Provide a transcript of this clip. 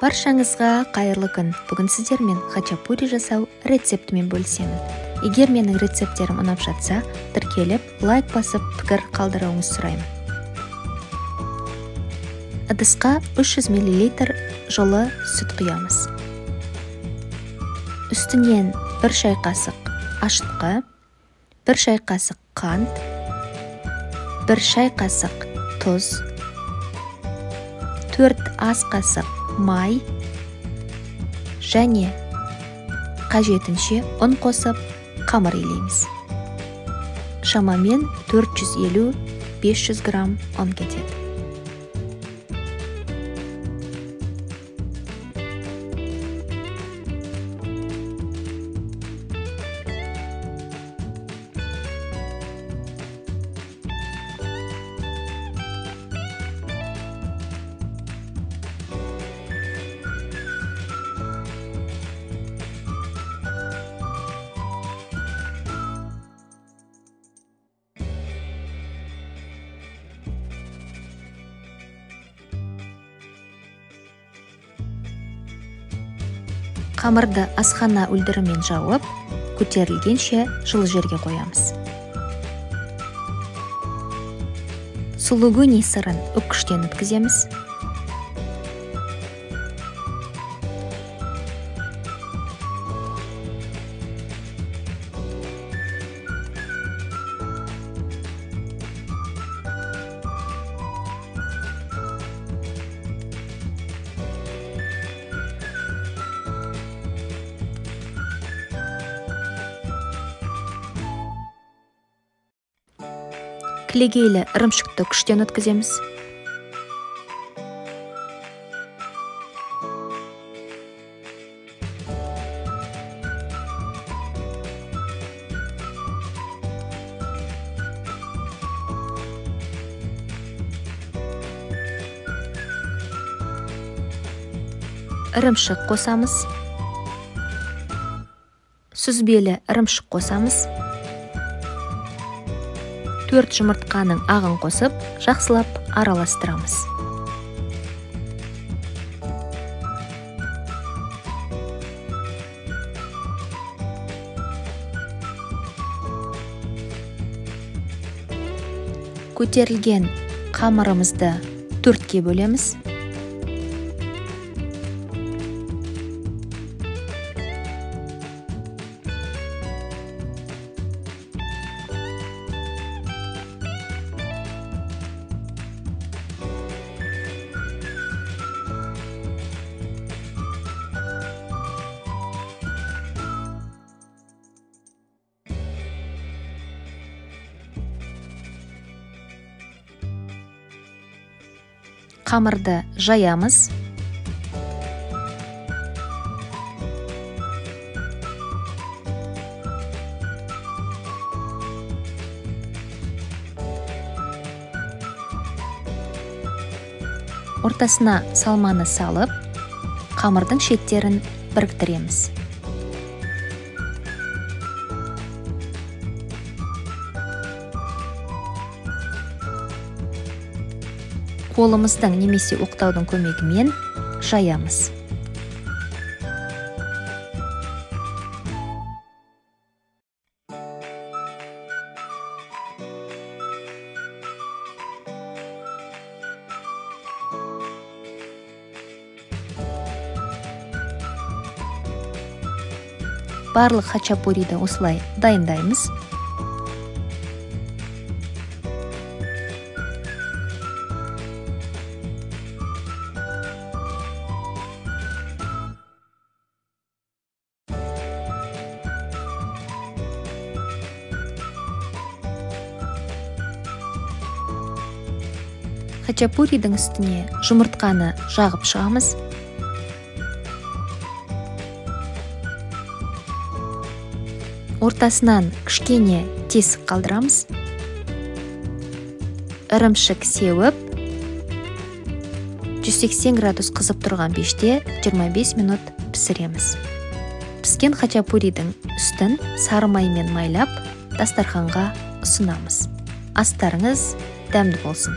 Баршаңызға қайырлы күн. Бүгін сіздермен хачапури жасау рецептімен бөлісемін. Егер менің рецепттерім ұнап жатса, тіркеліп, лайк басып, пікір қалдыруыңыз сұраймын. Ыдысқа 300 мл жылы сүт құямыз. Үстінен 1 шай қасық ашытқы, 1 шай қасық қант, 1 шай қасық тұз, 4 ас қасық май және қажетінше ұн қосып қамыр илейміз. Шамамен 450-500 грамм ұн кетеді. Қамырды асхана үлдірімен жауып, көтерілгенше жылы жерге қоямыз. Сулугуни сырын үккіштен өткіземіз. Кілегейлі ірімшікті күштен өткіземіз. Ірімшік қосамыз. Сүзбелі ірімшік қосамыз. 4 жұмыртқаның ағын қосып, жақсылап араластырамыз. Көтерілген қамырымызды 4-ке бөлеміз. Қамырды жаямыз. Ортасына салманы салып, қамырдың шеттерін біріктіреміз. Қолымыздың немесе оқтаудың көмегімен жаямыз. Барлық хачапуриді осылай дайындаймыз. Хачапуридің үстіне жұмыртқаны жағып шығамыз. Ортасынан кішкене тесік қалдырамыз. Ірімшік сеуіп, 180 градус қызып тұрған пеште 25 минут пісіреміз. Піскен хачапуридің үстін сары маймен майлап, дастарханға ұсынамыз. Астарыңыз дәмді болсын.